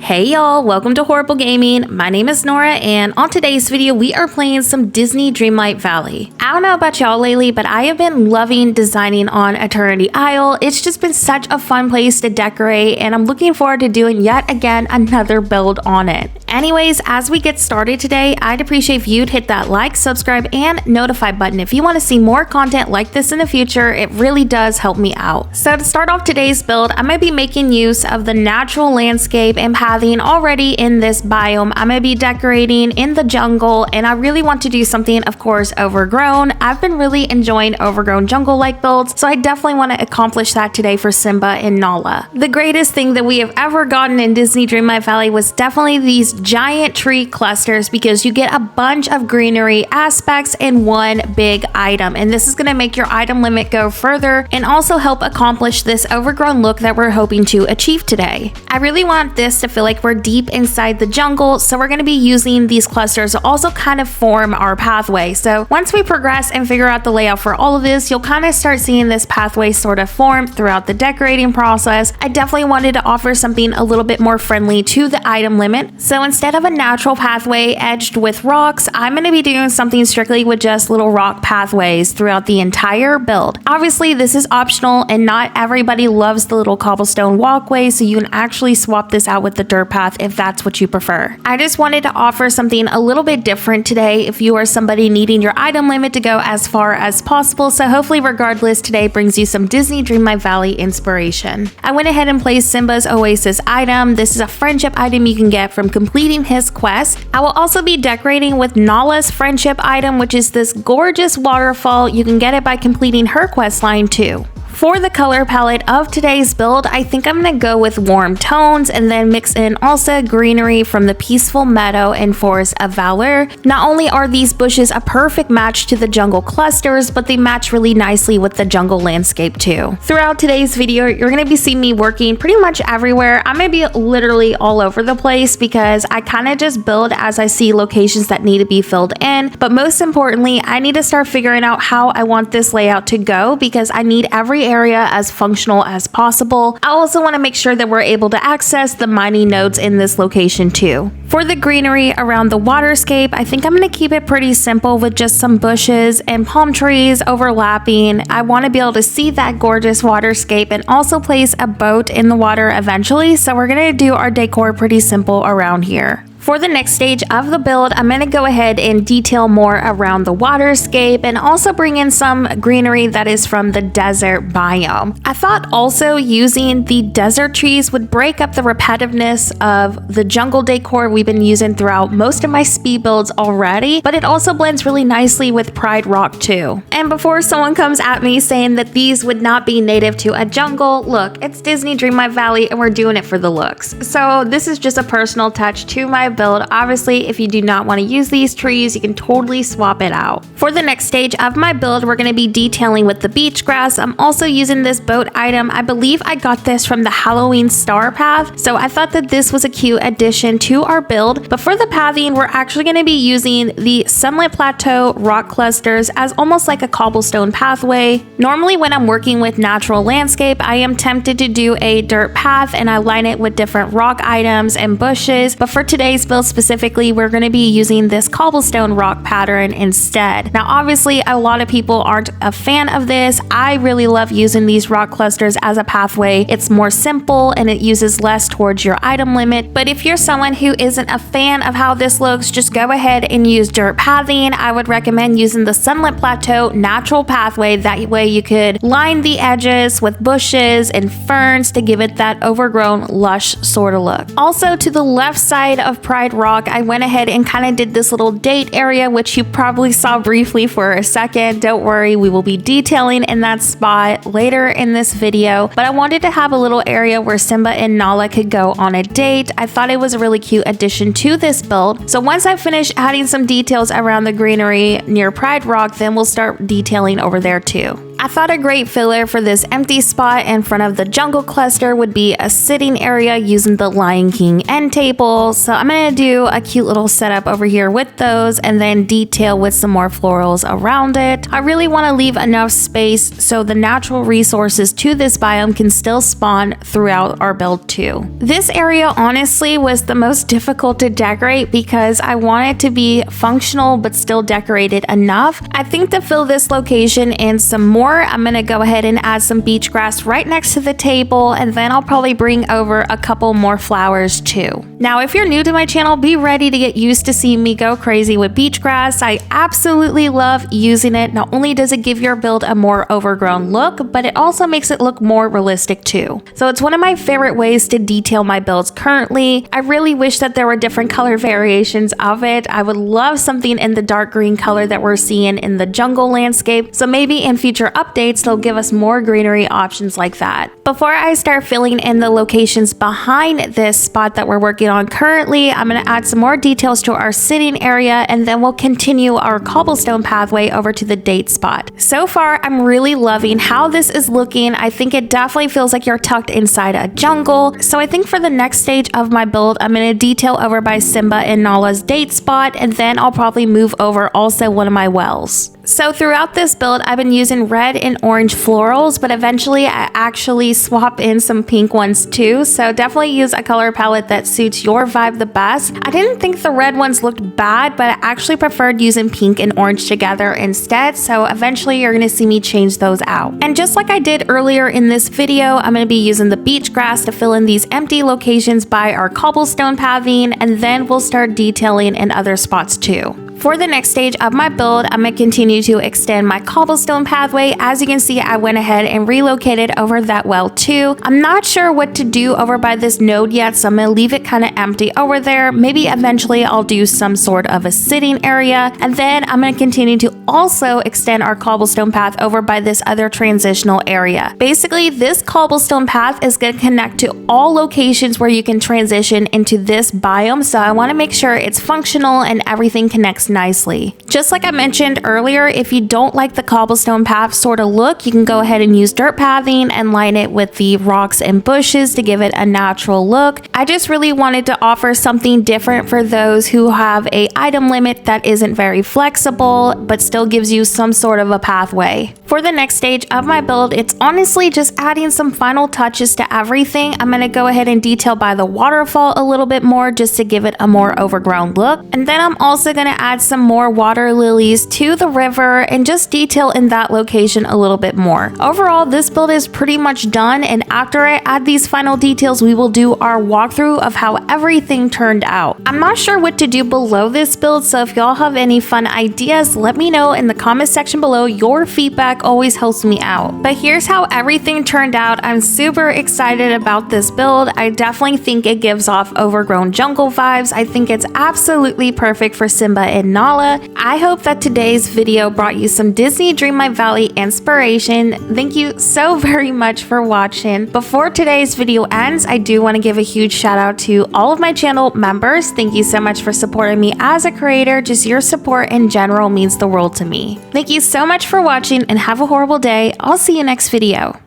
Hey y'all, welcome to Horrible Gaming. My name is Nora, and on today's video we are playing some Disney Dreamlight Valley. I don't know about y'all lately, but I have been loving designing on Eternity Isle. It's just been such a fun place to decorate, and I'm looking forward to doing yet again another build on it. Anyways, as we get started today, I'd appreciate if you'd hit that like, subscribe, and notify button if you want to see more content like this in the future. It really does help me out. So to start off today's build, I'm going to be making use of the natural landscape and pathing already in this biome. I'm going to be decorating in the jungle, and I really want to do something, of course, overgrown. I've been really enjoying overgrown jungle-like builds, so I definitely want to accomplish that today for Simba and Nala. The greatest thing that we have ever gotten in Disney Dreamlight Valley was definitely these giant tree clusters, because you get a bunch of greenery aspects in one big item, and this is going to make your item limit go further and also help accomplish this overgrown look that we're hoping to achieve today. I really want this to feel like we're deep inside the jungle, so we're going to be using these clusters to also kind of form our pathway. So once we progress and figure out the layout for all of this, you'll kind of start seeing this pathway sort of form throughout the decorating process. I definitely wanted to offer something a little bit more friendly to the item limit, so instead of a natural pathway edged with rocks, I'm going to be doing something strictly with just little rock pathways throughout the entire build. Obviously, this is optional, and not everybody loves the little cobblestone walkway, so you can actually swap this out with the dirt path if that's what you prefer. I just wanted to offer something a little bit different today if you are somebody needing your item limit to go as far as possible, so hopefully regardless today brings you some Disney Dreamlight Valley inspiration. I went ahead and placed Simba's Oasis item. This is a friendship item you can get from completing his quest. I will also be decorating with Nala's friendship item, which is this gorgeous waterfall. You can get it by completing her quest line too. For the color palette of today's build, I think I'm going to go with warm tones and then mix in also greenery from the peaceful meadow and forest of Valor. Not only are these bushes a perfect match to the jungle clusters, but they match really nicely with the jungle landscape too. Throughout today's video, you're going to be seeing me working pretty much everywhere. I'm going to be literally all over the place because I kind of just build as I see locations that need to be filled in. But most importantly, I need to start figuring out how I want this layout to go, because I need every area as functional as possible. I also want to make sure that we're able to access the mining nodes in this location too. For the greenery around the waterscape, I think I'm going to keep it pretty simple with just some bushes and palm trees overlapping. I want to be able to see that gorgeous waterscape and also place a boat in the water eventually, so we're going to do our decor pretty simple around here. For the next stage of the build, I'm going to go ahead and detail more around the waterscape and also bring in some greenery that is from the desert biome. I thought also using the desert trees would break up the repetitiveness of the jungle decor we've been using throughout most of my speed builds already, but it also blends really nicely with Pride Rock too. And before someone comes at me saying that these would not be native to a jungle, look, it's Disney Dreamlight Valley and we're doing it for the looks. So this is just a personal touch to my build. Obviously, if you do not want to use these trees, you can totally swap it out. For the next stage of my build, we're going to be detailing with the beach grass. I'm also using this boat item. I believe I got this from the Halloween Star Path, so I thought that this was a cute addition to our build. But for the pathing, we're actually going to be using the Sunlit Plateau rock clusters as almost like a cobblestone pathway. Normally when I'm working with natural landscape, I am tempted to do a dirt path and I line it with different rock items and bushes, but for today's build specifically, we're going to be using this cobblestone rock pattern instead. Now obviously a lot of people aren't a fan of this. I really love using these rock clusters as a pathway. It's more simple and it uses less towards your item limit, but if you're someone who isn't a fan of how this looks, just go ahead and use dirt pathing. I would recommend using the Sunlit Plateau natural pathway. That way you could line the edges with bushes and ferns to give it that overgrown lush sort of look. Also to the left side of Pride Rock, I went ahead and kind of did this little date area, which you probably saw briefly for a second. Don't worry, we will be detailing in that spot later in this video, but I wanted to have a little area where Simba and Nala could go on a date. I thought it was a really cute addition to this build. So once I finish adding some details around the greenery near Pride Rock, then we'll start detailing over there too. I thought a great filler for this empty spot in front of the jungle cluster would be a sitting area using the Lion King end table. So I'm gonna do a cute little setup over here with those and then detail with some more florals around it. I really want to leave enough space so the natural resources to this biome can still spawn throughout our build too. This area honestly was the most difficult to decorate because I want it to be functional but still decorated enough. I think to fill this location and some more, I'm gonna go ahead and add some beach grass right next to the table, and then I'll probably bring over a couple more flowers too. Now, if you're new to my channel, be ready to get used to seeing me go crazy with beach grass. I absolutely love using it. Not only does it give your build a more overgrown look, but it also makes it look more realistic too. So it's one of my favorite ways to detail my builds currently. I really wish that there were different color variations of it. I would love something in the dark green color that we're seeing in the jungle landscape. So maybe in future updates, they'll give us more greenery options like that. Before I start filling in the locations behind this spot that we're working on currently, I'm going to add some more details to our sitting area, and then we'll continue our cobblestone pathway over to the date spot. So far, I'm really loving how this is looking. I think it definitely feels like you're tucked inside a jungle. So I think for the next stage of my build, I'm going to detail over by Simba and Nala's date spot, and then I'll probably move over also one of my wells. So throughout this build, I've been using red and orange florals, but eventually I actually swap in some pink ones too. So definitely use a color palette that suits your vibe the best. I didn't think the red ones looked bad, but I actually preferred using pink and orange together instead. So eventually you're gonna see me change those out. And just like I did earlier in this video, I'm gonna be using the beach grass to fill in these empty locations by our cobblestone pathing, and then we'll start detailing in other spots too. For the next stage of my build, I'm going to continue to extend my cobblestone pathway. As you can see, I went ahead and relocated over that well too. I'm not sure what to do over by this node yet, so I'm going to leave it kind of empty over there. Maybe eventually I'll do some sort of a sitting area, and then I'm going to continue to also extend our cobblestone path over by this other transitional area. Basically, this cobblestone path is going to connect to all locations where you can transition into this biome, so I want to make sure it's functional and everything connects nicely. Just like I mentioned earlier, if you don't like the cobblestone path sort of look, you can go ahead and use dirt pathing and line it with the rocks and bushes to give it a natural look. I just really wanted to offer something different for those who have a item limit that isn't very flexible but still gives you some sort of a pathway. For the next stage of my build, it's honestly just adding some final touches to everything. I'm going to go ahead and detail by the waterfall a little bit more just to give it a more overgrown look, and then I'm also going to add some more water lilies to the river and just detail in that location a little bit more. Overall, this build is pretty much done, and after I add these final details, we will do our walkthrough of how everything turned out. I'm not sure what to do below this build, so if y'all have any fun ideas, let me know in the comment section below. Your feedback always helps me out. But here's how everything turned out. I'm super excited about this build. I definitely think it gives off overgrown jungle vibes. I think it's absolutely perfect for Simba and Nala. I hope that today's video brought you some Disney Dreamlight Valley inspiration. Thank you so very much for watching. Before today's video ends, I do want to give a huge shout out to all of my channel members. Thank you so much for supporting me as a creator. Just your support in general means the world to me. Thank you so much for watching and have a horrible day. I'll see you next video.